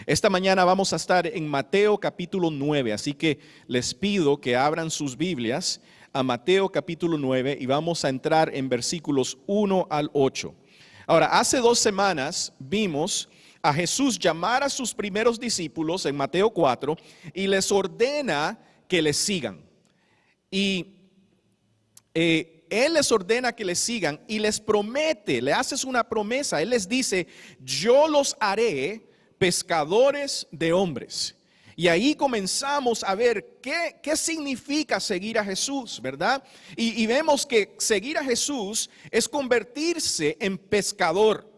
Esta mañana vamos a estar en Mateo capítulo 9, así que les pido que abran sus Biblias a Mateo capítulo 9 y vamos a entrar en versículos 1 al 8. Ahora, hace 2 semanas vimos a Jesús llamar a sus primeros discípulos en Mateo 4 y les ordena que les sigan. Y Él les ordena que les sigan y les promete, le haces una promesa. Él les dice: yo los haré pescadores de hombres. Y ahí comenzamos a ver qué significa seguir a Jesús, ¿verdad? Y vemos que seguir a Jesús es convertirse en pescador.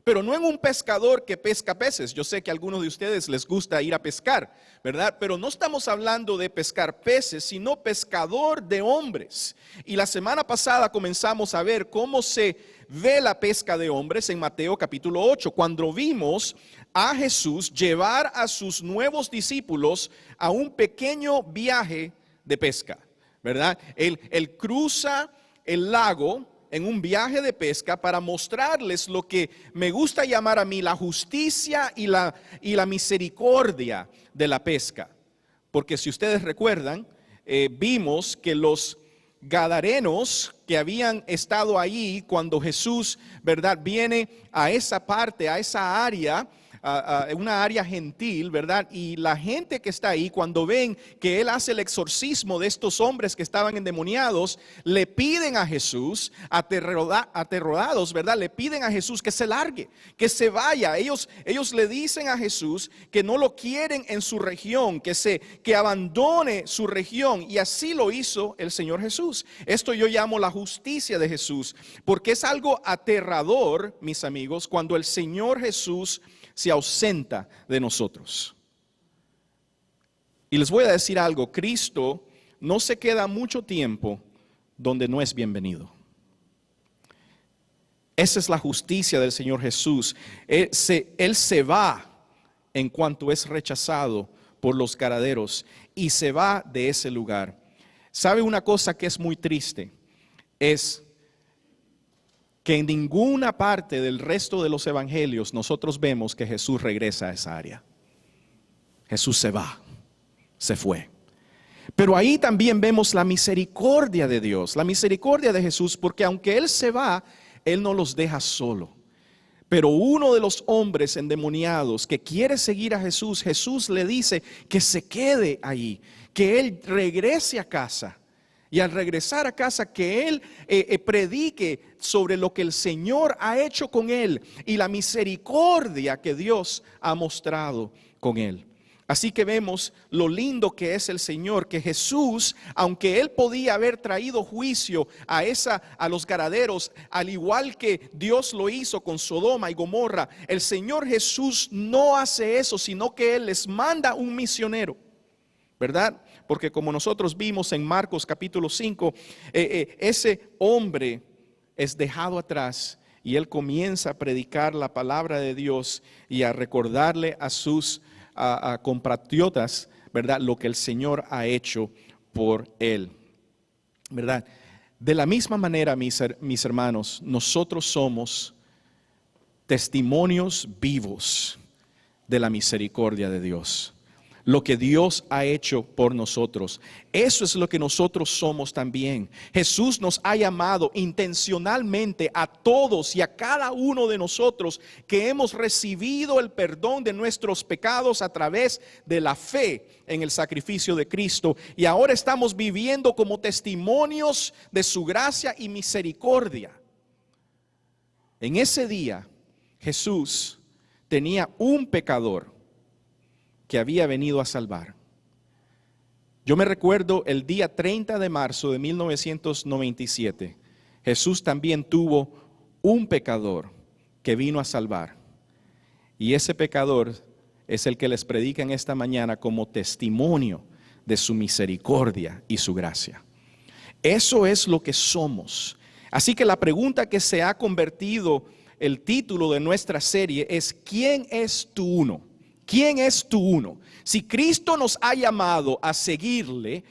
Pero no en un pescador que pesca peces. Yo sé que a algunos de ustedes les gusta ir a pescar, ¿verdad? Pero no estamos hablando de pescar peces, sino pescador de hombres. Y la semana pasada comenzamos a ver cómo se ve la pesca de hombres en Mateo capítulo 8, cuando vimos a Jesús llevar a sus nuevos discípulos a un pequeño viaje de pesca, ¿verdad? Él cruza el lago en un viaje de pesca para mostrarles lo que me gusta llamar a mí la justicia y la misericordia de la pesca. Porque si ustedes recuerdan, vimos que los gadarenos que habían estado allí cuando Jesús, ¿verdad?, viene a esa parte, a esa área, una área gentil, ¿verdad? Y la gente que está ahí, cuando ven que Él hace el exorcismo de estos hombres que estaban endemoniados, le piden a Jesús, aterrorados, ¿verdad? Le piden a Jesús que se largue, que se vaya. Ellos le dicen a Jesús que no lo quieren en su región, que abandone su región. Y así lo hizo el Señor Jesús. Esto yo llamo la justicia de Jesús, porque es algo aterrador, mis amigos, cuando el Señor Jesús se ausenta de nosotros. Y les voy a decir algo: Cristo no se queda mucho tiempo donde no es bienvenido. Esa es la justicia del Señor Jesús. Él se va en cuanto es rechazado por los gadarenos y se va de ese lugar. ¿Sabe una cosa que es muy triste? Es que en ninguna parte del resto de los evangelios nosotros vemos que Jesús regresa a esa área. Jesús se va, se fue. Pero ahí también vemos la misericordia de Dios, la misericordia de Jesús, porque aunque Él se va, Él no los deja solo. Pero uno de los hombres endemoniados que quiere seguir a Jesús, Jesús le dice que se quede ahí, que Él regrese a casa. Y al regresar a casa, que Él predique sobre lo que el Señor ha hecho con Él y la misericordia que Dios ha mostrado con Él. Así que vemos lo lindo que es el Señor, que Jesús, aunque Él podía haber traído juicio a los gadarenos, al igual que Dios lo hizo con Sodoma y Gomorra, el Señor Jesús no hace eso, sino que Él les manda un misionero, ¿verdad? Porque como nosotros vimos en Marcos capítulo 5, ese hombre es dejado atrás y él comienza a predicar la palabra de Dios y a recordarle a sus compatriotas, ¿verdad?, lo que el Señor ha hecho por él, ¿verdad? De la misma manera, mis hermanos, nosotros somos testimonios vivos de la misericordia de Dios. Lo que Dios ha hecho por nosotros, eso es lo que nosotros somos también. Jesús nos ha llamado intencionalmente a todos y a cada uno de nosotros que hemos recibido el perdón de nuestros pecados a través de la fe en el sacrificio de Cristo. Y ahora estamos viviendo como testimonios de su gracia y misericordia. En ese día, Jesús tenía un pecador que había venido a salvar. Yo me recuerdo el día 30 de marzo de 1997, Jesús también tuvo un pecador que vino a salvar. Y ese pecador es el que les predica en esta mañana como testimonio de su misericordia y su gracia. Eso es lo que somos. Así que la pregunta que se ha convertido el título de nuestra serie es: ¿quién es tu uno? ¿Quién es tu uno? Si Cristo nos ha llamado a seguirle,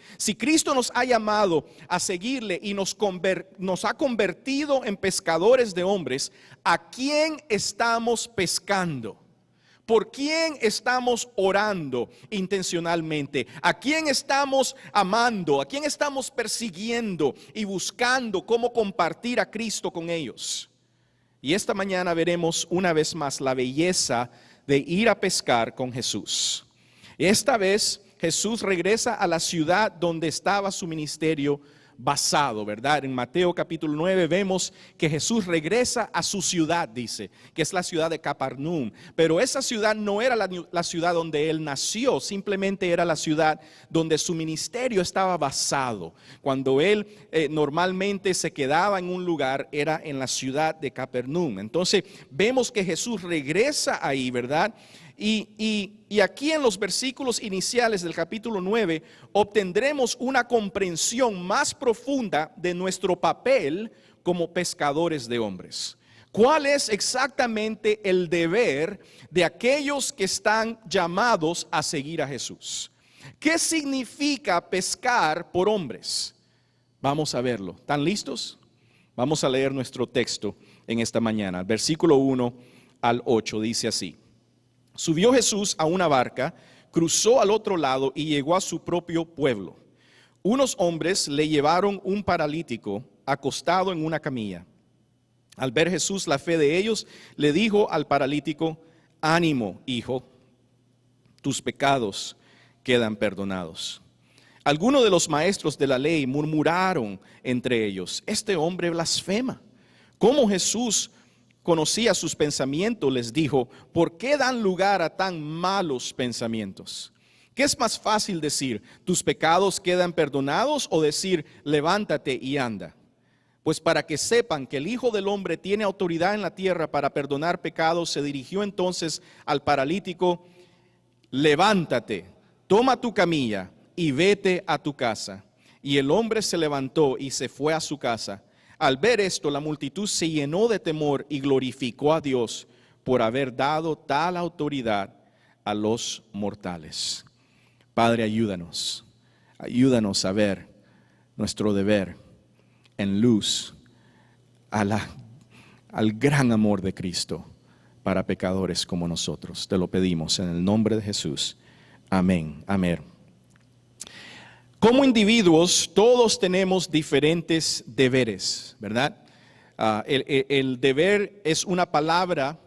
y nos ha convertido en pescadores de hombres, ¿a quién estamos pescando? ¿Por quién estamos orando intencionalmente? ¿A quién estamos amando? ¿A quién estamos persiguiendo y buscando cómo compartir a Cristo con ellos? Y esta mañana veremos una vez más la belleza de ir a pescar con Jesús. Esta vez Jesús regresa a la ciudad donde estaba su ministerio basado, ¿verdad? En Mateo capítulo 9 vemos que Jesús regresa a su ciudad, dice, que es la ciudad de Capernaum. Pero esa ciudad no era la ciudad donde él nació, simplemente era la ciudad donde su ministerio estaba basado. Cuando él normalmente se quedaba en un lugar, era en la ciudad de Capernaum. Entonces vemos que Jesús regresa ahí, ¿verdad? Y aquí en los versículos iniciales del capítulo 9 obtendremos una comprensión más profunda de nuestro papel como pescadores de hombres. ¿Cuál es exactamente el deber de aquellos que están llamados a seguir a Jesús? ¿Qué significa pescar por hombres? Vamos a verlo. ¿Están listos? Vamos a leer nuestro texto en esta mañana. Versículo 1 al 8 dice así. Subió Jesús a una barca, cruzó al otro lado y llegó a su propio pueblo. Unos hombres le llevaron un paralítico acostado en una camilla. Al ver Jesús la fe de ellos, le dijo al paralítico: ánimo, hijo, tus pecados quedan perdonados. Algunos de los maestros de la ley murmuraron entre ellos: este hombre blasfema. ¿Cómo Jesús conocía sus pensamientos? Les dijo: ¿por qué dan lugar a tan malos pensamientos? ¿Qué es más fácil decir, tus pecados quedan perdonados, o decir, levántate y anda? Pues para que sepan que el Hijo del Hombre tiene autoridad en la tierra para perdonar pecados, se dirigió entonces al paralítico: levántate, toma tu camilla y vete a tu casa. Y el hombre se levantó y se fue a su casa. Al ver esto, la multitud se llenó de temor y glorificó a Dios por haber dado tal autoridad a los mortales. Padre, ayúdanos a ver nuestro deber en luz al gran amor de Cristo para pecadores como nosotros. Te lo pedimos en el nombre de Jesús. Amén, amén. Como individuos, todos tenemos diferentes deberes, ¿verdad? El deber es una palabra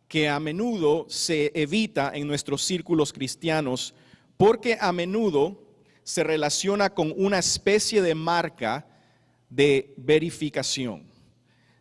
que a menudo se evita en nuestros círculos cristianos porque a menudo se relaciona con una especie de marca de verificación.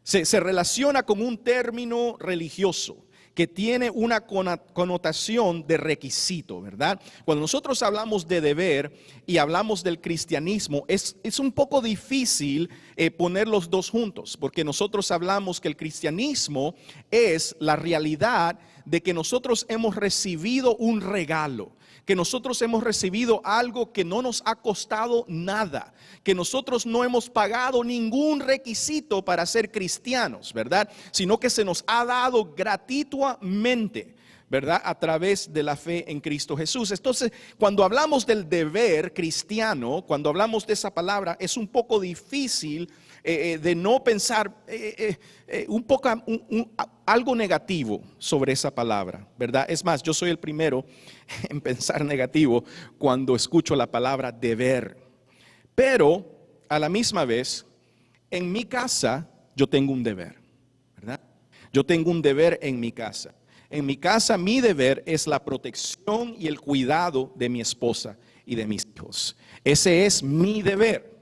Se relaciona con un término religioso que tiene una connotación de requisito, ¿verdad? Cuando nosotros hablamos de deber y hablamos del cristianismo, es un poco difícil poner los dos juntos, porque nosotros hablamos que el cristianismo es la realidad de que nosotros hemos recibido un regalo, que nosotros hemos recibido algo que no nos ha costado nada, que nosotros no hemos pagado ningún requisito para ser cristianos, ¿verdad? Sino que se nos ha dado gratuitamente, ¿verdad? A través de la fe en Cristo Jesús. Entonces, cuando hablamos del deber cristiano, cuando hablamos de esa palabra, es un poco difícil de no pensar un poco algo negativo sobre esa palabra, ¿verdad? Es más, yo soy el primero en pensar negativo cuando escucho la palabra deber. Pero a la misma vez, en mi casa yo tengo un deber, ¿verdad? Yo tengo un deber en mi casa. En mi casa mi deber es la protección y el cuidado de mi esposa y de mis hijos. Ese es mi deber.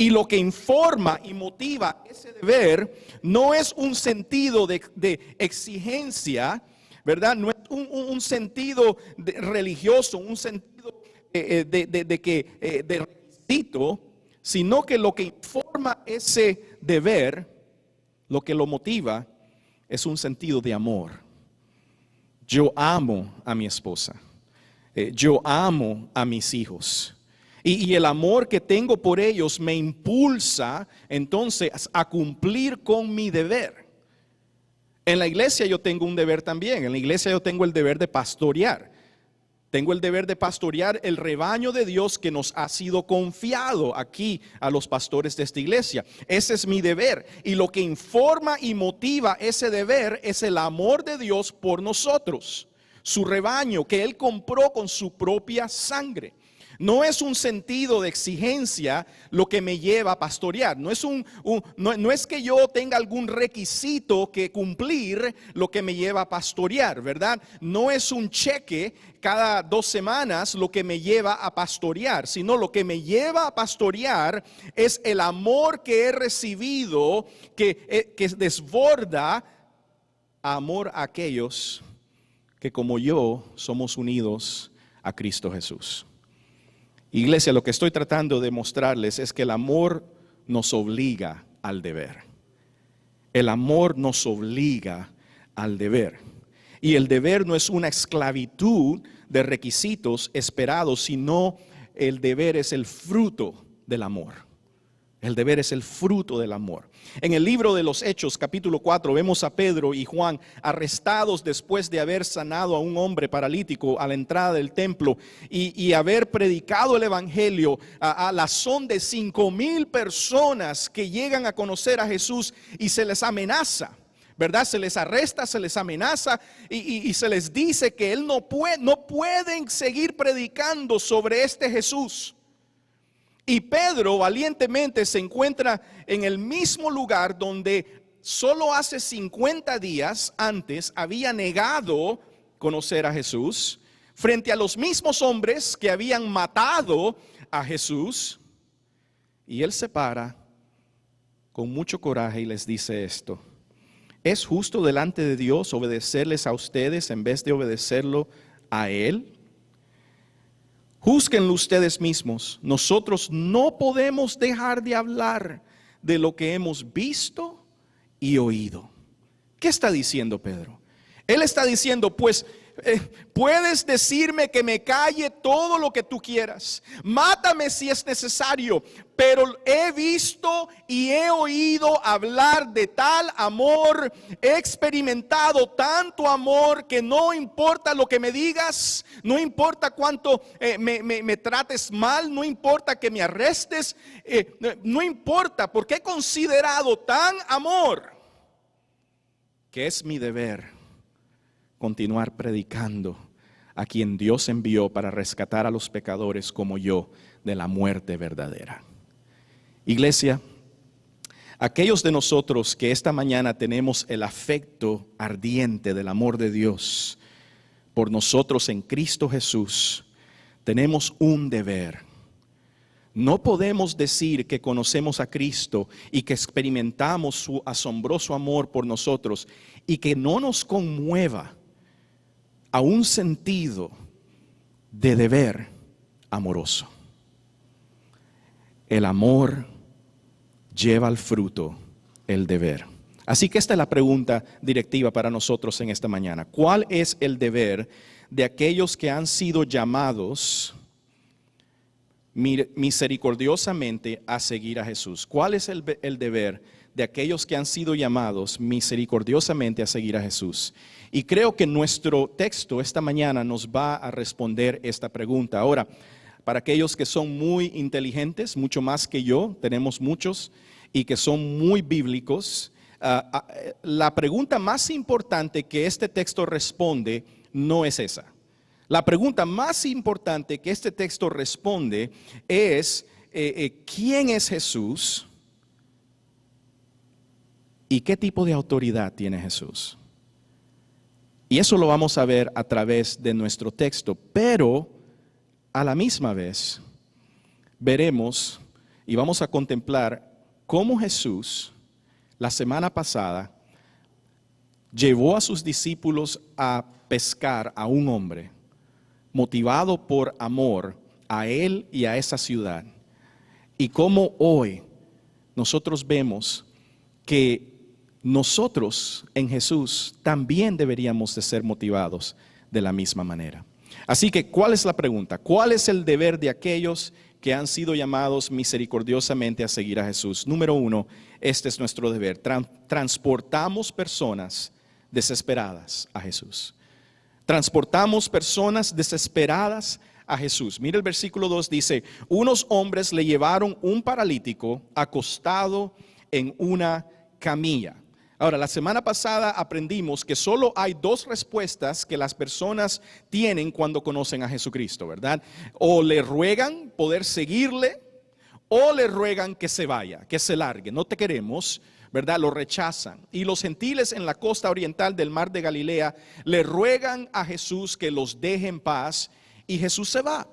Y lo que informa y motiva ese deber no es un sentido de exigencia, ¿verdad? No es un sentido religioso, un sentido de requisito, sino que lo que informa ese deber, lo que lo motiva, es un sentido de amor. Yo amo a mi esposa, yo amo a mis hijos. Y el amor que tengo por ellos me impulsa entonces a cumplir con mi deber. En la iglesia yo tengo un deber también. En la iglesia yo tengo el deber de pastorear. Tengo el deber de pastorear el rebaño de Dios que nos ha sido confiado aquí a los pastores de esta iglesia. Ese es mi deber. Y lo que informa y motiva ese deber es el amor de Dios por nosotros. su rebaño que Él compró con su propia sangre. No es un sentido de exigencia lo que me lleva a pastorear. No es que yo tenga algún requisito que cumplir lo que me lleva a pastorear, ¿verdad? No es un cheque cada 2 semanas lo que me lleva a pastorear, sino lo que me lleva a pastorear es el amor que he recibido, que desborda amor a aquellos que como yo somos unidos a Cristo Jesús. Iglesia, lo que estoy tratando de mostrarles es que el amor nos obliga al deber. El amor nos obliga al deber. Y el deber no es una esclavitud de requisitos esperados, sino el deber es el fruto del amor. El deber es el fruto del amor. En el libro de los Hechos, capítulo 4, vemos a Pedro y Juan arrestados después de haber sanado a un hombre paralítico a la entrada del templo y haber predicado el evangelio a la son de 5,000 personas que llegan a conocer a Jesús y se les amenaza, ¿verdad? Se les arresta, se les amenaza y se les dice que no pueden seguir predicando sobre este Jesús. Y Pedro valientemente se encuentra en el mismo lugar donde solo hace 50 días antes había negado conocer a Jesús, frente a los mismos hombres que habían matado a Jesús. Y él se para con mucho coraje y les dice esto: ¿es justo delante de Dios obedecerles a ustedes en vez de obedecerlo a Él? Júzguenlo ustedes mismos. Nosotros no podemos dejar de hablar de lo que hemos visto y oído. ¿Qué está diciendo Pedro? Él está diciendo, pues, puedes decirme que me calle todo lo que tú quieras. Mátame si es necesario. Pero he visto y he oído hablar de tal amor. He experimentado tanto amor que no importa lo que me digas. No importa cuánto me trates mal. No importa que me arrestes. No importa, porque he considerado tan amor que es mi deber continuar predicando a quien Dios envió para rescatar a los pecadores como yo de la muerte verdadera. Iglesia, aquellos de nosotros que esta mañana tenemos el afecto ardiente del amor de Dios por nosotros en Cristo Jesús, tenemos un deber. No podemos decir que conocemos a Cristo y que experimentamos su asombroso amor por nosotros y que no nos conmueva a un sentido de deber amoroso. El amor lleva al fruto el deber. Así que esta es la pregunta directiva para nosotros en esta mañana. ¿Cuál es el deber de aquellos que han sido llamados misericordiosamente a seguir a Jesús? ¿Cuál es el deber de aquellos que han sido llamados misericordiosamente a seguir a Jesús? Y creo que nuestro texto esta mañana nos va a responder esta pregunta. Ahora, para aquellos que son muy inteligentes, mucho más que yo, tenemos muchos, y que son muy bíblicos, la pregunta más importante que este texto responde no es esa. La pregunta más importante que este texto responde es ¿quién es Jesús? ¿Y qué tipo de autoridad tiene Jesús? Y eso lo vamos a ver a través de nuestro texto, pero a la misma vez veremos y vamos a contemplar cómo Jesús la semana pasada llevó a sus discípulos a pescar a un hombre motivado por amor a él y a esa ciudad. Y cómo hoy nosotros vemos que nosotros en Jesús también deberíamos de ser motivados de la misma manera. Así que, ¿cuál es la pregunta? ¿Cuál es el deber de aquellos que han sido llamados misericordiosamente a seguir a Jesús? Número 1, este es nuestro deber. Transportamos personas desesperadas a Jesús. Transportamos personas desesperadas a Jesús. Mira el versículo 2, dice: unos hombres le llevaron un paralítico acostado en una camilla. Ahora, la semana pasada aprendimos que solo hay dos respuestas que las personas tienen cuando conocen a Jesucristo, ¿verdad? O le ruegan poder seguirle, o le ruegan que se vaya, que se largue. No te queremos, ¿verdad? Lo rechazan. Y los gentiles en la costa oriental del mar de Galilea le ruegan a Jesús que los deje en paz, y Jesús se va.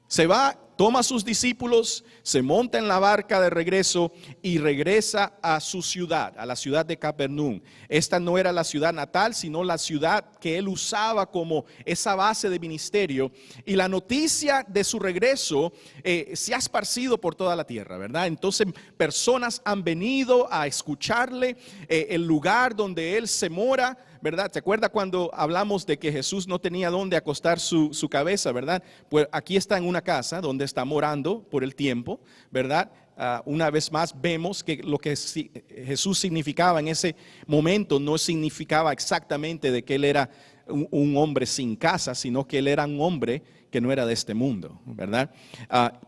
Se va, toma a sus discípulos, se monta en la barca de regreso y regresa a su ciudad, a la ciudad de Capernaum. Esta no era la ciudad natal, sino la ciudad que él usaba como esa base de ministerio. Y la noticia de su regreso se ha esparcido por toda la tierra, ¿verdad? Entonces personas han venido a escucharle, el lugar donde él se mora, ¿verdad? ¿Te acuerdas cuando hablamos de que Jesús no tenía dónde acostar su cabeza, ¿verdad? Pues aquí está en una casa donde está morando por el tiempo, ¿verdad? Una vez más vemos que lo que Jesús significaba en ese momento no significaba exactamente de que él era un hombre sin casa, sino que él era un hombre que no era de este mundo, ¿verdad?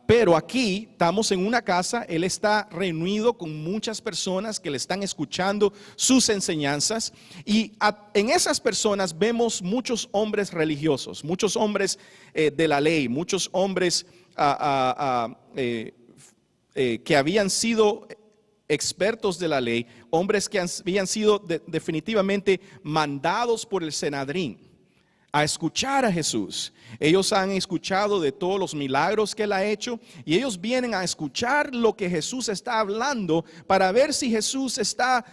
Pero aquí estamos en una casa, él está reunido con muchas personas que le están escuchando sus enseñanzas, y en esas personas vemos muchos hombres religiosos, muchos hombres de la ley, muchos hombres que habían sido expertos de la ley, hombres que habían sido definitivamente mandados por el Sanedrín a escuchar a Jesús. Ellos han escuchado de todos los milagros que él ha hecho, y ellos vienen a escuchar lo que Jesús está hablando para ver si Jesús está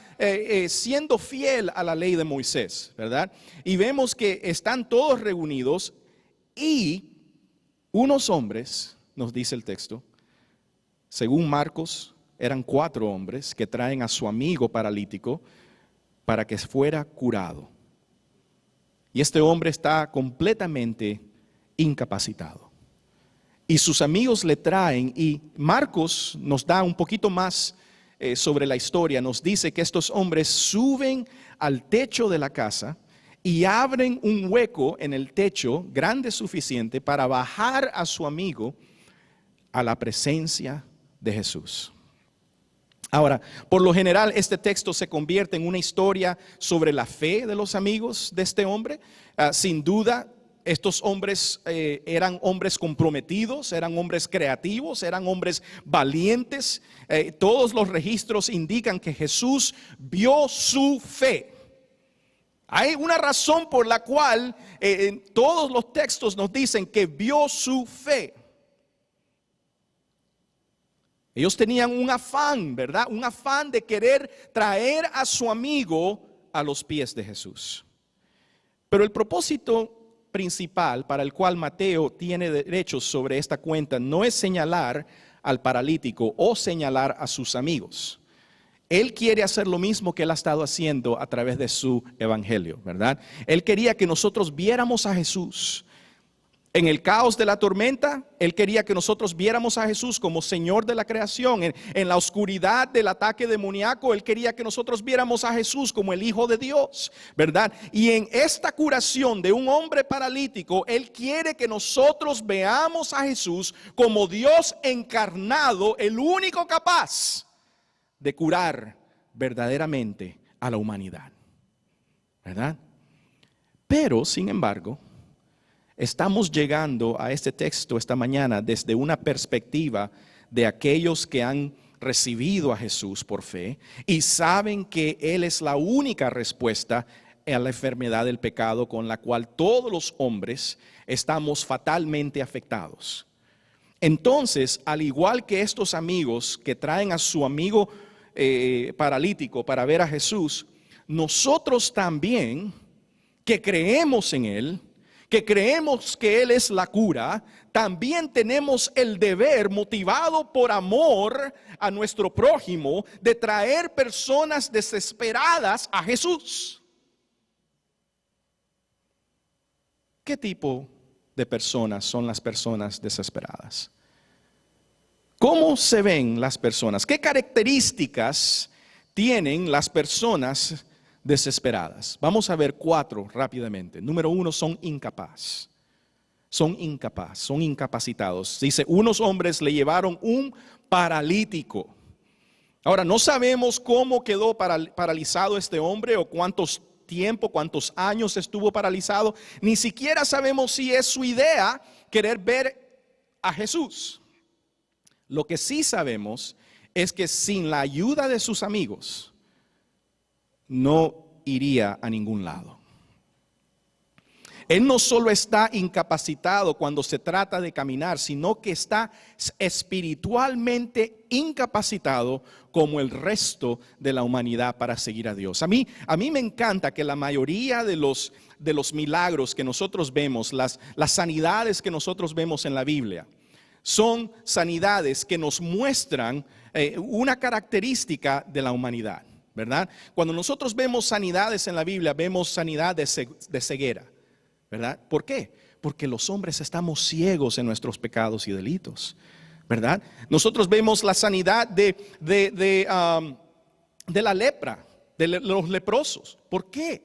siendo fiel a la ley de Moisés, ¿verdad? Y vemos que están todos reunidos, y unos hombres, nos dice el texto, según Marcos, eran 4 hombres que traen a su amigo paralítico para que fuera curado. Y este hombre está completamente incapacitado. Y sus amigos le traen, y Marcos nos da un poquito más sobre la historia. Nos dice que estos hombres suben al techo de la casa y abren un hueco en el techo grande suficiente para bajar a su amigo a la presencia de Jesús. Ahora, por lo general este texto se convierte en una historia sobre la fe de los amigos de este hombre. Sin duda, estos hombres eran hombres comprometidos, eran hombres creativos, eran hombres valientes. Todos los registros indican que Jesús vio su fe. Hay una razón por la cual en todos los textos nos dicen que vio su fe. Ellos tenían un afán, ¿verdad? Un afán de querer traer a su amigo a los pies de Jesús. Pero el propósito principal para el cual Mateo tiene derechos sobre esta cuenta no es señalar al paralítico o señalar a sus amigos. Él quiere hacer lo mismo que él ha estado haciendo a través de su evangelio, ¿verdad? Él quería que nosotros viéramos a Jesús. En el caos de la tormenta, él quería que nosotros viéramos a Jesús como Señor de la creación. En la oscuridad del ataque demoníaco, él quería que nosotros viéramos a Jesús como el Hijo de Dios, ¿verdad? Y en esta curación de un hombre paralítico, él quiere que nosotros veamos a Jesús como Dios encarnado, el único capaz de curar verdaderamente a la humanidad, ¿verdad? Pero, sin embargo, estamos llegando a este texto esta mañana desde una perspectiva de aquellos que han recibido a Jesús por fe y saben que Él es la única respuesta a la enfermedad del pecado con la cual todos los hombres estamos fatalmente afectados. Entonces, al igual que estos amigos que traen a su amigo paralítico para ver a Jesús, nosotros también que creemos en Él, que creemos que Él es la cura, también tenemos el deber, motivado por amor a nuestro prójimo, de traer personas desesperadas a Jesús. ¿Qué tipo de personas son las personas desesperadas? ¿Cómo se ven las personas? ¿Qué características tienen las personas desesperadas? Vamos a ver 4 rápidamente. Número 1, son incapaz. Son incapacitados. Dice, unos hombres le llevaron un paralítico. Ahora, no sabemos cómo quedó paralizado este hombre o cuántos años estuvo paralizado. Ni siquiera sabemos si es su idea querer ver a Jesús. Lo que sí sabemos es que sin la ayuda de sus amigos no iría a ningún lado. Él no solo está incapacitado cuando se trata de caminar, sino que está espiritualmente incapacitado como el resto de la humanidad para seguir a Dios. A mí me encanta que la mayoría de los milagros que nosotros vemos, las sanidades que nosotros vemos en la Biblia, son sanidades que nos muestran una característica de la humanidad, ¿verdad? Cuando nosotros vemos sanidades en la Biblia, vemos sanidad de ceguera, ¿verdad? ¿Por qué? Porque los hombres estamos ciegos en nuestros pecados y delitos, ¿verdad? Nosotros vemos la sanidad de la lepra, de los leprosos. ¿Por qué?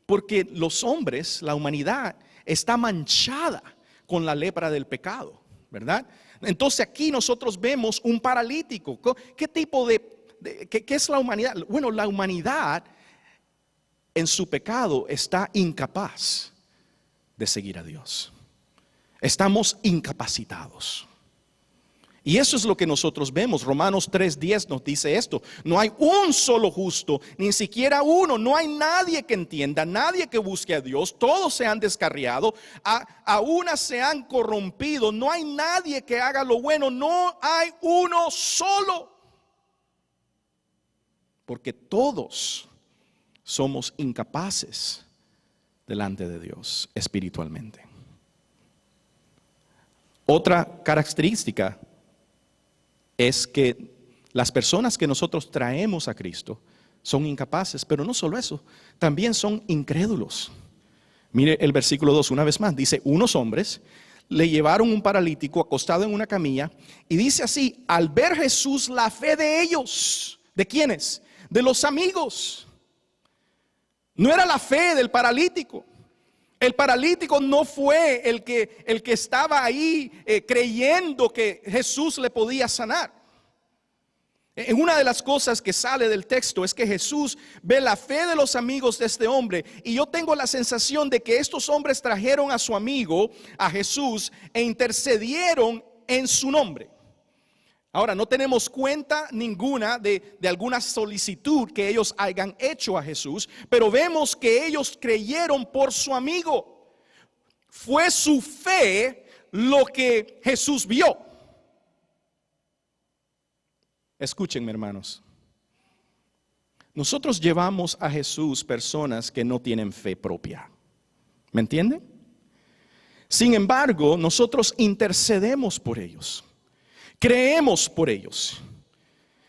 Porque los hombres, la humanidad, está manchada con la lepra del pecado, ¿verdad? Entonces aquí nosotros vemos un paralítico. ¿Qué tipo qué es la humanidad? Bueno, la humanidad en su pecado está incapaz de seguir a Dios. Estamos incapacitados. Y eso es lo que nosotros vemos. Romanos 3:10 nos dice esto: no hay un solo justo, ni siquiera uno. No hay nadie que entienda, nadie que busque a Dios. Todos se han descarriado, a una se han corrompido. No hay nadie que haga lo bueno. No hay uno solo. Porque todos somos incapaces delante de Dios espiritualmente. Otra característica es que las personas que nosotros traemos a Cristo son incapaces, pero no solo eso, también son incrédulos. Mire el versículo 2 una vez más, dice: unos hombres le llevaron un paralítico acostado en una camilla, y dice así: al ver Jesús la fe de ellos. ¿De quiénes? De los amigos. No era la fe del paralítico. El paralítico no fue el que estaba ahí creyendo que Jesús le podía sanar. En una de las cosas que sale del texto es que Jesús ve la fe de los amigos de este hombre, y yo tengo la sensación de que estos hombres trajeron a su amigo, a Jesús, e intercedieron en su nombre. Ahora, no tenemos cuenta ninguna de alguna solicitud que ellos hayan hecho a Jesús, pero vemos que ellos creyeron por su amigo. Fue su fe lo que Jesús vio. Escúchenme, hermanos. Nosotros llevamos a Jesús personas que no tienen fe propia. ¿Me entienden? Sin embargo, nosotros intercedemos por ellos. Creemos por ellos.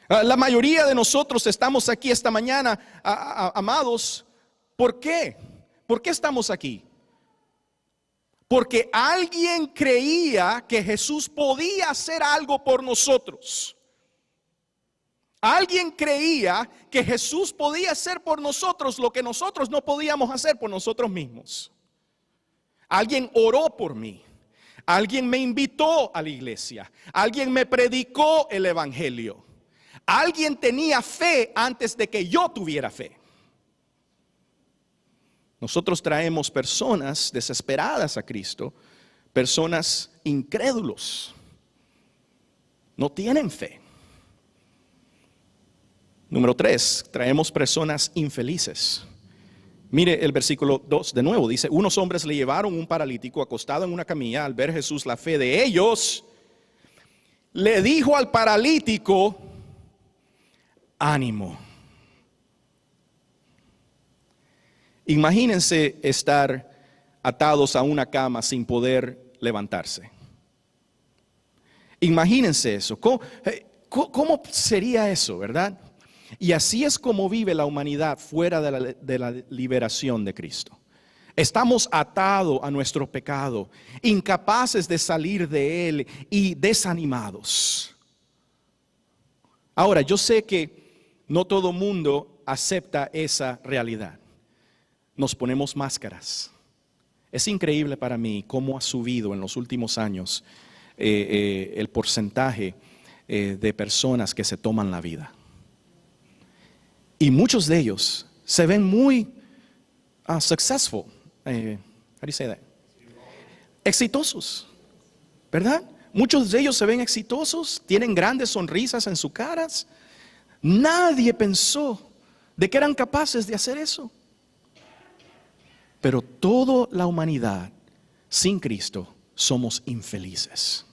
La mayoría de nosotros estamos aquí esta mañana, amados. ¿Por qué? ¿Por qué estamos aquí? Porque alguien creía que Jesús podía hacer algo por nosotros. Alguien creía que Jesús podía hacer por nosotros lo que nosotros no podíamos hacer por nosotros mismos. Alguien oró por mí. Alguien me invitó a la iglesia. Alguien me predicó el evangelio. Alguien tenía fe antes de que yo tuviera fe. Nosotros traemos personas desesperadas a Cristo, personas incrédulos. No tienen fe. Número 3, traemos personas infelices. Mire el versículo 2 de nuevo, dice: unos hombres le llevaron un paralítico acostado en una camilla. Al ver Jesús la fe de ellos, le dijo al paralítico: ánimo. Imagínense estar atados a una cama sin poder levantarse. Imagínense eso. ¿Cómo sería eso, verdad? Y así es como vive la humanidad fuera de la liberación de Cristo. Estamos atados a nuestro pecado, incapaces de salir de él y desanimados. Ahora, yo sé que no todo mundo acepta esa realidad. Nos ponemos máscaras. Es increíble para mí cómo ha subido en los últimos años el porcentaje de personas que se toman la vida. Y muchos de ellos se ven muy successful. How do you say that? Exitosos, ¿verdad? Muchos de ellos se ven exitosos, tienen grandes sonrisas en sus caras. Nadie pensó de que eran capaces de hacer eso. Pero toda la humanidad sin Cristo somos infelices.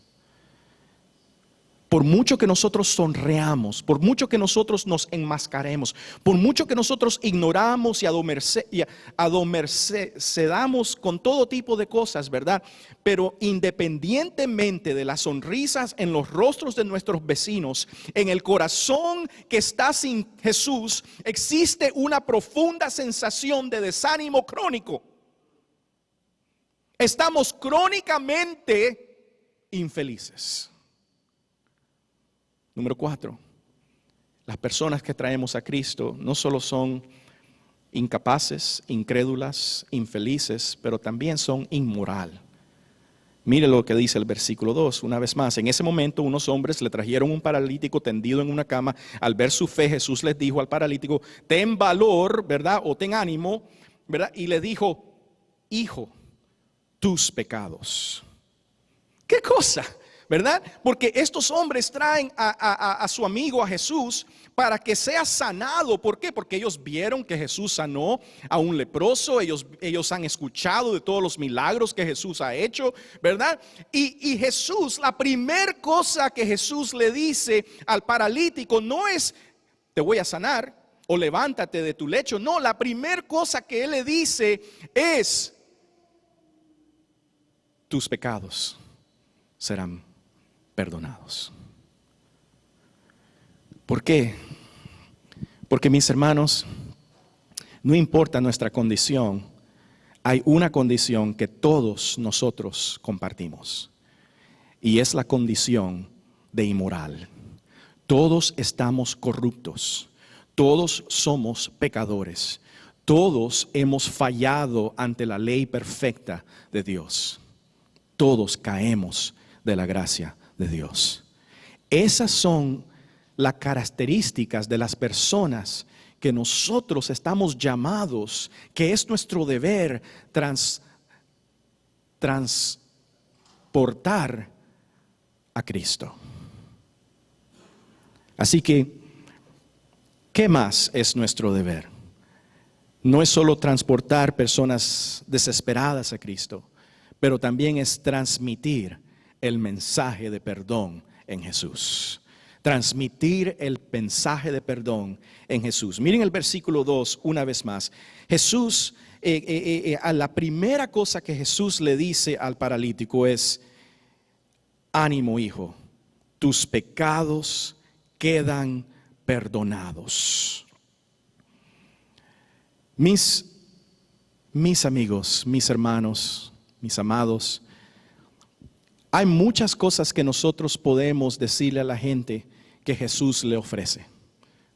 Por mucho que nosotros sonreamos, por mucho que nosotros nos enmascaremos, por mucho que nosotros ignoramos y adormecedamos con todo tipo de cosas, ¿verdad? Pero independientemente de las sonrisas en los rostros de nuestros vecinos, en el corazón que está sin Jesús, existe una profunda sensación de desánimo crónico. Estamos crónicamente infelices. Número 4, las personas que traemos a Cristo no solo son incapaces, incrédulas, infelices, pero también son inmoral. Mire lo que dice el versículo 2, una vez más. En ese momento unos hombres le trajeron un paralítico tendido en una cama. Al ver su fe, Jesús les dijo al paralítico: ten valor, ¿verdad? O ten ánimo, ¿verdad? Y le dijo: hijo, tus pecados. ¿Qué cosa? ¿Verdad? Porque estos hombres traen a su amigo, a Jesús, para que sea sanado. ¿Por qué? Porque ellos vieron que Jesús sanó a un leproso. Ellos han escuchado de todos los milagros que Jesús ha hecho, ¿verdad? Y Jesús, la primera cosa que Jesús le dice al paralítico no es: te voy a sanar o levántate de tu lecho. No, la primera cosa que Él le dice es: tus pecados serán perdonados. ¿Por qué? Porque, mis hermanos, no importa nuestra condición, hay una condición que todos nosotros compartimos, y es la condición de inmoral. Todos estamos corruptos, todos somos pecadores, todos hemos fallado ante la ley perfecta de Dios. Todos caemos de la gracia de Dios. Esas son las características de las personas que nosotros estamos llamados, que es nuestro deber transportar a Cristo. Así que, ¿qué más es nuestro deber? No es solo transportar personas desesperadas a Cristo, pero también es transmitir el mensaje de perdón en Jesús. Transmitir el mensaje de perdón en Jesús. Miren el versículo 2 una vez más. Jesús, a la primera cosa que Jesús le dice al paralítico es: ánimo, hijo, tus pecados quedan perdonados. Mis amigos, mis hermanos, mis amados, hay muchas cosas que nosotros podemos decirle a la gente que Jesús le ofrece.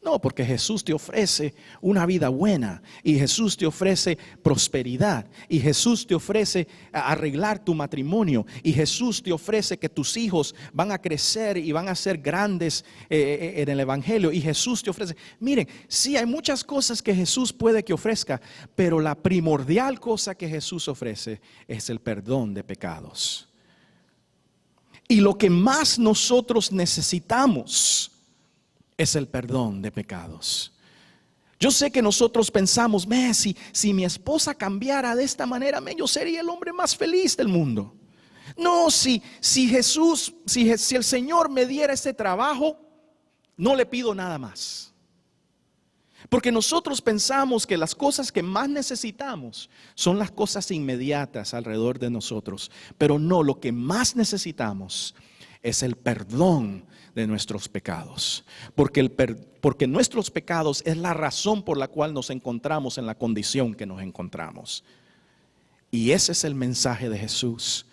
No, porque Jesús te ofrece una vida buena, y Jesús te ofrece prosperidad, y Jesús te ofrece arreglar tu matrimonio, y Jesús te ofrece que tus hijos van a crecer y van a ser grandes en el evangelio, y Jesús te ofrece. Miren, sí, hay muchas cosas que Jesús puede que ofrezca, pero la primordial cosa que Jesús ofrece es el perdón de pecados. Y lo que más nosotros necesitamos es el perdón de pecados. Yo sé que nosotros pensamos: si mi esposa cambiara de esta manera, yo sería el hombre más feliz del mundo. No, si el Señor me diera este trabajo, no le pido nada más. Porque nosotros pensamos que las cosas que más necesitamos son las cosas inmediatas alrededor de nosotros. Pero no, lo que más necesitamos es el perdón de nuestros pecados. Porque nuestros pecados es la razón por la cual nos encontramos en la condición que nos encontramos. Y ese es el mensaje de Jesús.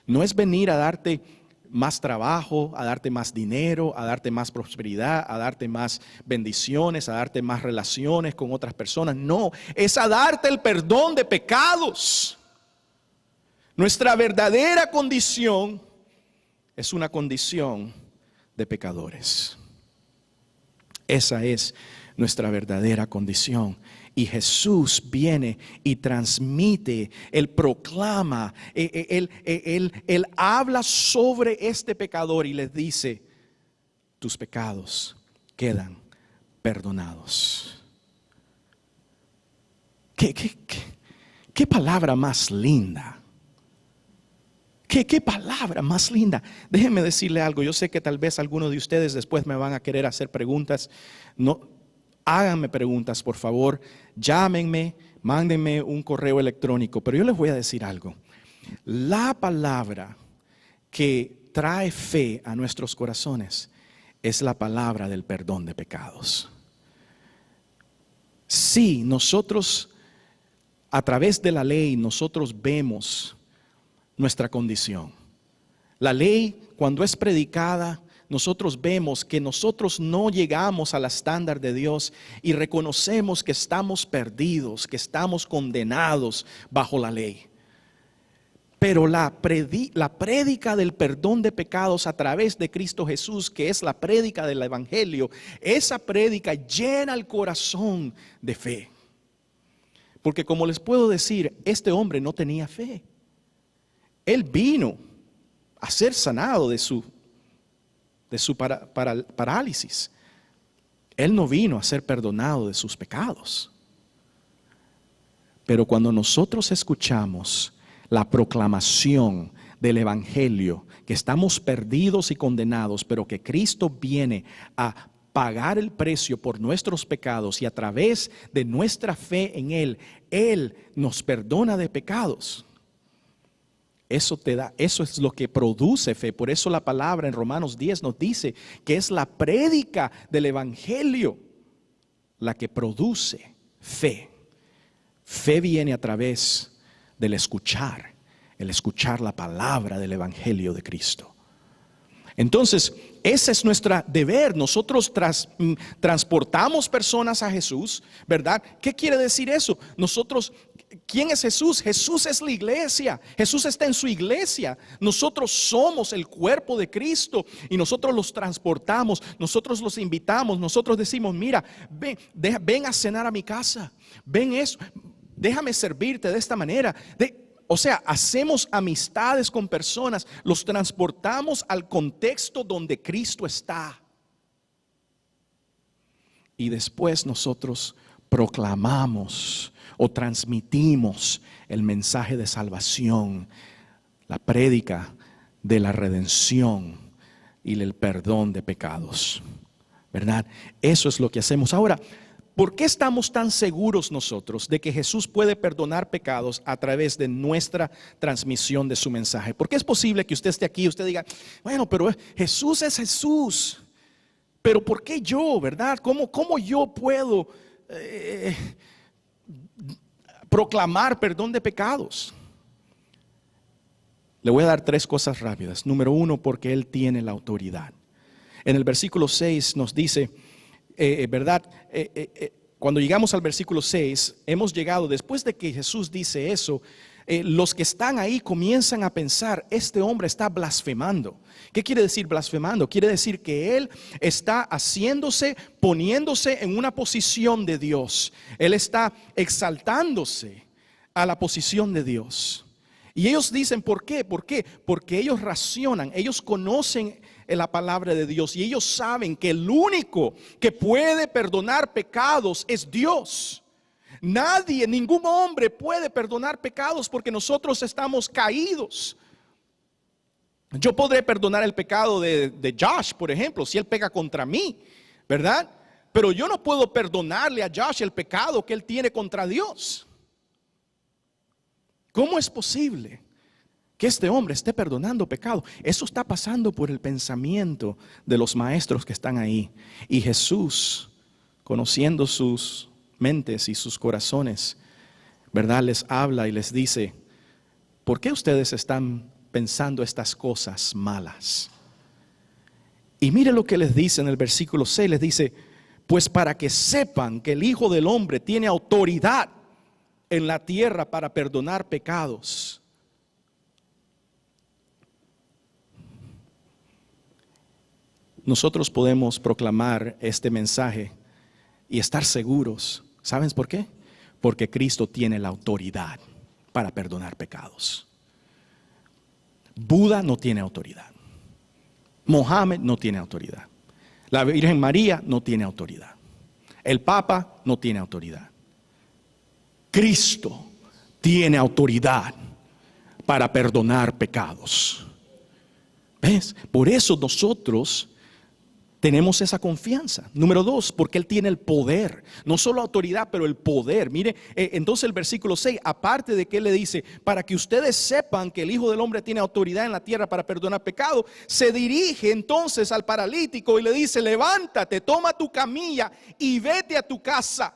No es venir a darte más trabajo, a darte más dinero, a darte más prosperidad, a darte más bendiciones, a darte más relaciones con otras personas. No, es a darte el perdón de pecados. Nuestra verdadera condición es una condición de pecadores. Esa es nuestra verdadera condición. Y Jesús viene y transmite, Él proclama, Él habla sobre este pecador y les dice: tus pecados quedan perdonados. ¿Qué palabra más linda? ¿Qué palabra más linda? Déjenme decirle algo. Yo sé que tal vez algunos de ustedes después me van a querer hacer preguntas. No, háganme preguntas, por favor. Llámenme, mándenme un correo electrónico. Pero yo les voy a decir algo. La palabra que trae fe a nuestros corazones es la palabra del perdón de pecados. Sí, nosotros, a través de la ley, nosotros vemos nuestra condición. La ley, cuando es predicada, nosotros vemos que nosotros no llegamos al estándar de Dios y reconocemos que estamos perdidos, que estamos condenados bajo la ley. Pero la prédica del perdón de pecados a través de Cristo Jesús, que es la prédica del Evangelio, esa prédica llena el corazón de fe. Porque como les puedo decir, este hombre no tenía fe. Él vino a ser sanado de su parálisis. Él no vino a ser perdonado de sus pecados. Pero cuando nosotros escuchamos la proclamación del Evangelio, que estamos perdidos y condenados, pero que Cristo viene a pagar el precio por nuestros pecados y a través de nuestra fe en Él, Él nos perdona de pecados. Eso es lo que produce fe. Por eso la palabra en Romanos 10 nos dice que es la prédica del Evangelio la que produce fe. Fe viene a través del escuchar, el escuchar la palabra del Evangelio de Cristo. Entonces, ese es nuestro deber. Nosotros transportamos personas a Jesús, ¿verdad? ¿Qué quiere decir eso? ¿Quién es Jesús? Jesús es la iglesia. Jesús está en su iglesia. Nosotros somos el cuerpo de Cristo y nosotros los transportamos, nosotros los invitamos, nosotros decimos: mira, ven a cenar a mi casa, ven eso, déjame servirte de esta manera. O sea, hacemos amistades con personas, los transportamos al contexto donde Cristo está. Y después nosotros proclamamos o transmitimos el mensaje de salvación, la prédica de la redención y el perdón de pecados, ¿verdad? Eso es lo que hacemos. Ahora, ¿por qué estamos tan seguros nosotros de que Jesús puede perdonar pecados a través de nuestra transmisión de su mensaje? Porque es posible que usted esté aquí y usted diga: bueno, pero Jesús es Jesús, pero ¿por qué yo, verdad? ¿Cómo yo puedo proclamar perdón de pecados? Le voy a dar 3 cosas rápidas. Número 1, porque Él tiene la autoridad. En el versículo 6 nos dice, ¿verdad? Cuando llegamos al versículo 6, hemos llegado, después de que Jesús dice eso, los que están ahí comienzan a pensar: este hombre está blasfemando. ¿Qué quiere decir blasfemando? Quiere decir que él está poniéndose en una posición de Dios. Él está exaltándose a la posición de Dios. Y ellos dicen: ¿por qué? ¿Por qué? Porque ellos racionan, ellos conocen la palabra de Dios y ellos saben que el único que puede perdonar pecados es Dios. Nadie, ningún hombre puede perdonar pecados porque nosotros estamos caídos. Yo podré perdonar el pecado de Josh, por ejemplo, si él pega contra mí, ¿verdad? Pero yo no puedo perdonarle a Josh el pecado que él tiene contra Dios. ¿Cómo es posible que este hombre esté perdonando pecado? Eso está pasando por el pensamiento de los maestros que están ahí. Y Jesús, conociendo sus mentes y sus corazones, ¿verdad?, les habla y les dice: ¿por qué ustedes están pensando estas cosas malas? Y mire lo que les dice en el versículo 6, les dice: pues para que sepan que el Hijo del Hombre tiene autoridad en la tierra para perdonar pecados. Nosotros podemos proclamar este mensaje y estar seguros. ¿Sabes por qué? Porque Cristo tiene la autoridad para perdonar pecados. Buda no tiene autoridad. Mohammed no tiene autoridad. La Virgen María no tiene autoridad. El Papa no tiene autoridad. Cristo tiene autoridad para perdonar pecados. ¿Ves? Por eso nosotros tenemos esa confianza. Número 2, porque Él tiene el poder. No solo autoridad, pero el poder. Mire, entonces el versículo 6, aparte de que Él le dice, para que ustedes sepan que el Hijo del Hombre tiene autoridad en la tierra para perdonar pecado, se dirige entonces al paralítico y le dice, levántate, toma tu camilla y vete a tu casa.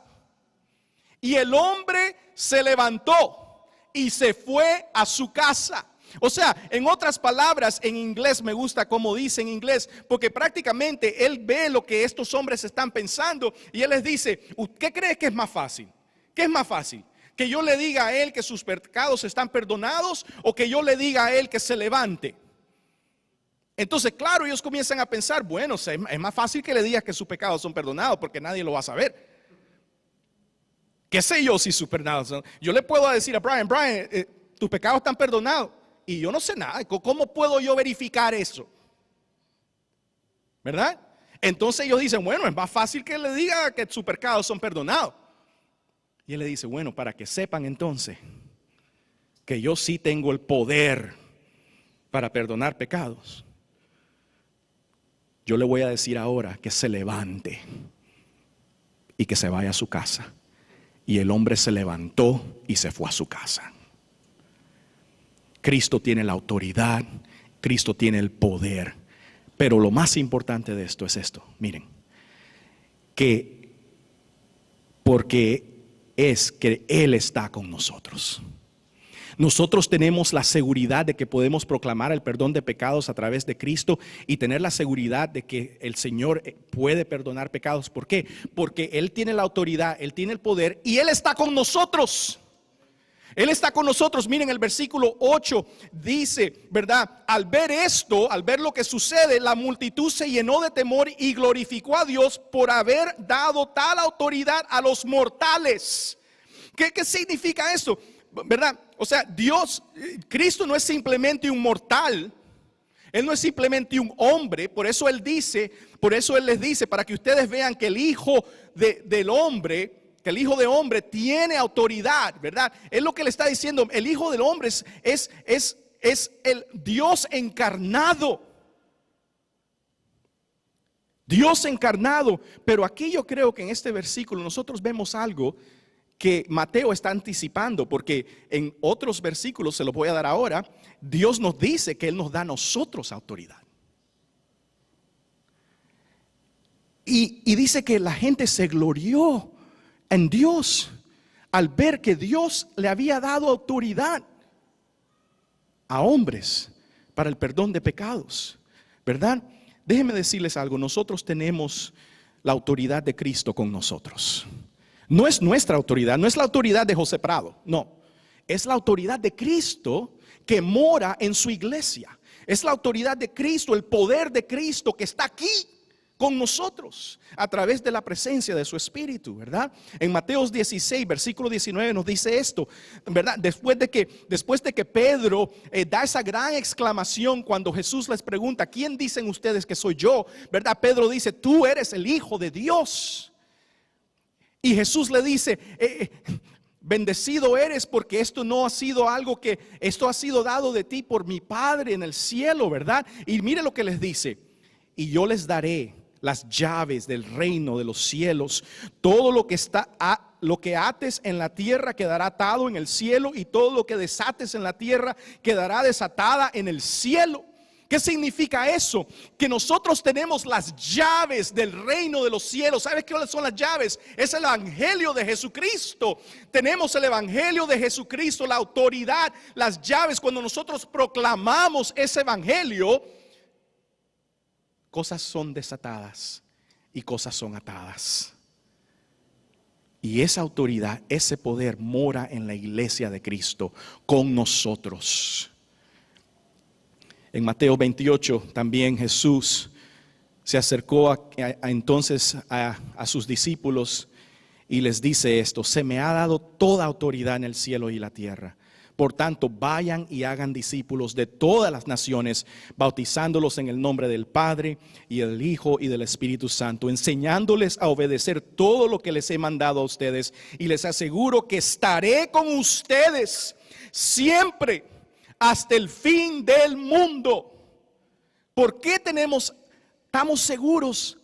Y el hombre se levantó y se fue a su casa. O sea, en otras palabras, en inglés me gusta como dice en inglés, porque prácticamente él ve lo que estos hombres están pensando y él les dice, ¿qué crees que es más fácil? ¿Qué es más fácil? ¿Que yo le diga a él que sus pecados están perdonados o que yo le diga a él que se levante? Entonces, claro, ellos comienzan a pensar, bueno, es más fácil que le digas que sus pecados son perdonados porque nadie lo va a saber. ¿Qué sé yo si sus pecados son? Yo le puedo decir a Brian, tus pecados están perdonados. Y yo no sé nada. ¿Cómo puedo yo verificar eso? ¿Verdad? Entonces ellos dicen, bueno, es más fácil que le diga que sus pecados son perdonados. Y él le dice, bueno, para que sepan entonces que yo sí tengo el poder para perdonar pecados, yo le voy a decir ahora que se levante y que se vaya a su casa. Y el hombre se levantó y se fue a su casa. Cristo tiene la autoridad, Cristo tiene el poder. Pero lo más importante de esto es esto, miren, que porque es que Él está con nosotros. Nosotros tenemos la seguridad de que podemos proclamar el perdón de pecados a través de Cristo y tener la seguridad de que el Señor puede perdonar pecados. ¿Por qué? Porque Él tiene la autoridad, Él tiene el poder y Él está con nosotros. Él está con nosotros. Miren, el versículo 8 dice, ¿verdad? Al ver esto, al ver lo que sucede, la multitud se llenó de temor y glorificó a Dios por haber dado tal autoridad a los mortales. ¿Qué significa esto? ¿Verdad? O sea, Cristo no es simplemente un mortal. Él no es simplemente un hombre. Por eso Él les dice, para que ustedes vean que el Hijo del Hombre, que el Hijo de Hombre tiene autoridad, ¿verdad? Es lo que le está diciendo. El Hijo del Hombre es el Dios encarnado. Dios encarnado. Pero aquí yo creo que en este versículo nosotros vemos algo que Mateo está anticipando, porque en otros versículos, se los voy a dar ahora, Dios nos dice que Él nos da a nosotros autoridad. Y dice que la gente se glorió en Dios al ver que Dios le había dado autoridad a hombres para el perdón de pecados, ¿verdad? Déjenme decirles algo, nosotros tenemos la autoridad de Cristo con nosotros. No es nuestra autoridad, no es la autoridad de José Prado, no. Es la autoridad de Cristo que mora en su iglesia. Es la autoridad de Cristo, el poder de Cristo que está aquí con nosotros a través de la presencia de su Espíritu, ¿verdad? En Mateo 16, versículo 19 nos dice esto, ¿verdad? Después de que Pedro da esa gran exclamación cuando Jesús les pregunta, ¿quién dicen ustedes que soy yo? ¿Verdad? Pedro dice, tú eres el Hijo de Dios. Y Jesús le dice, bendecido eres porque esto ha sido dado de ti por mi Padre en el cielo, ¿verdad? Y mire lo que les dice, y yo les daré las llaves del reino de los cielos. Todo lo que ates en la tierra quedará atado en el cielo, y todo lo que desates en la tierra quedará desatada en el cielo. ¿Qué significa eso? Que nosotros tenemos las llaves del reino de los cielos. ¿Sabes qué son las llaves? Es el evangelio de Jesucristo. Tenemos el evangelio de Jesucristo, la autoridad, las llaves. Cuando nosotros proclamamos ese evangelio, cosas son desatadas y cosas son atadas. Y esa autoridad, ese poder mora en la iglesia de Cristo con nosotros. En Mateo 28 también Jesús se acercó entonces a sus discípulos y les dice esto: se me ha dado toda autoridad en el cielo y la tierra. Por tanto, vayan y hagan discípulos de todas las naciones, bautizándolos en el nombre del Padre y del Hijo y del Espíritu Santo, enseñándoles a obedecer todo lo que les he mandado a ustedes. Y les aseguro que estaré con ustedes siempre hasta el fin del mundo. ¿Por qué estamos seguros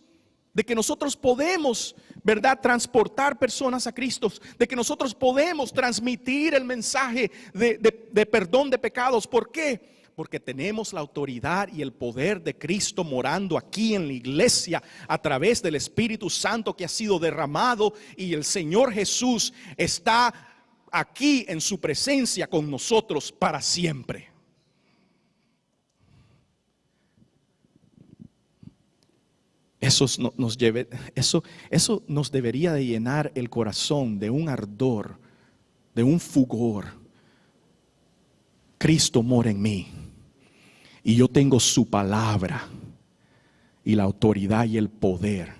de que nosotros podemos, ¿verdad?, transportar personas a Cristo, de que nosotros podemos transmitir el mensaje de perdón de pecados? ¿Por qué? Porque tenemos la autoridad y el poder de Cristo morando aquí en la iglesia a través del Espíritu Santo que ha sido derramado, y el Señor Jesús está aquí en su presencia con nosotros para siempre. Eso nos debería de llenar el corazón de un ardor, de un fulgor. Cristo mora en mí y yo tengo su palabra y la autoridad y el poder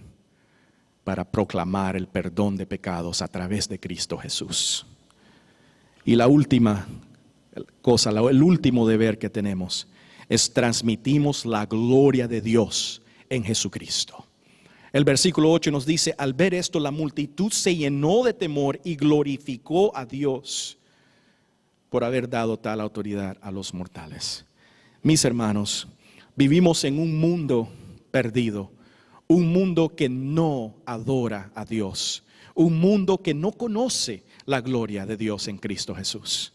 para proclamar el perdón de pecados a través de Cristo Jesús. Y la última cosa, el último deber que tenemos es transmitimos la gloria de Dios en Jesucristo. El versículo 8 nos dice: al ver esto, la multitud se llenó de temor y glorificó a Dios por haber dado tal autoridad a los mortales. Mis hermanos, vivimos en un mundo perdido, un mundo que no adora a Dios, un mundo que no conoce la gloria de Dios en Cristo Jesús.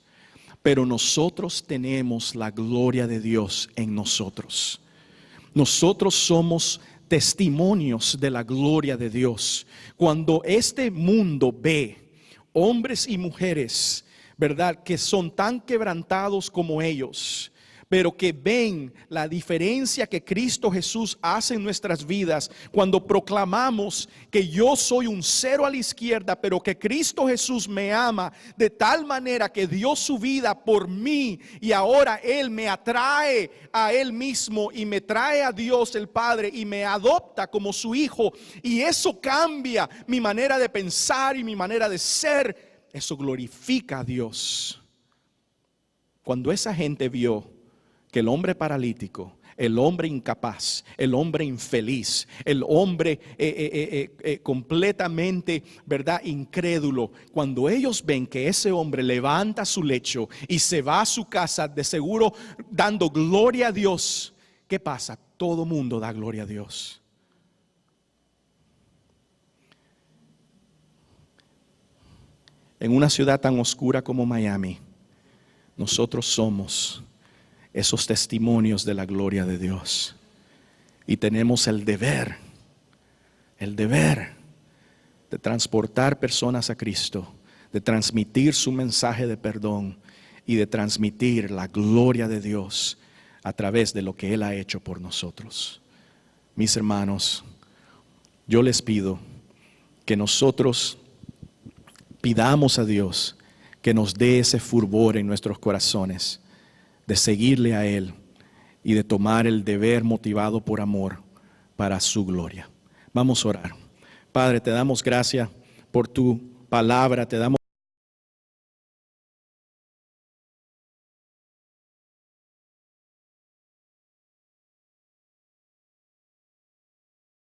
Pero nosotros tenemos la gloria de Dios en nosotros. Nosotros somos testimonios de la gloria de Dios. Cuando este mundo ve hombres y mujeres, ¿verdad?, que son tan quebrantados como ellos, pero que ven la diferencia que Cristo Jesús hace en nuestras vidas, cuando proclamamos que yo soy un cero a la izquierda, pero que Cristo Jesús me ama de tal manera que dio su vida por mí, y ahora Él me atrae a Él mismo y me trae a Dios el Padre y me adopta como su hijo, y eso cambia mi manera de pensar y mi manera de ser. Eso glorifica a Dios. Cuando esa gente vio que el hombre paralítico, el hombre incapaz, el hombre infeliz, el hombre completamente, ¿verdad?, incrédulo, cuando ellos ven que ese hombre levanta su lecho y se va a su casa, de seguro dando gloria a Dios, ¿qué pasa? Todo mundo da gloria a Dios. En una ciudad tan oscura como Miami, nosotros somos esos testimonios de la gloria de Dios. Y tenemos el deber de transportar personas a Cristo, de transmitir su mensaje de perdón y de transmitir la gloria de Dios a través de lo que Él ha hecho por nosotros. Mis hermanos, yo les pido que nosotros pidamos a Dios que nos dé ese fervor en nuestros corazones de seguirle a Él y de tomar el deber motivado por amor para su gloria. Vamos a orar. Padre, te damos gracias por tu palabra, te damos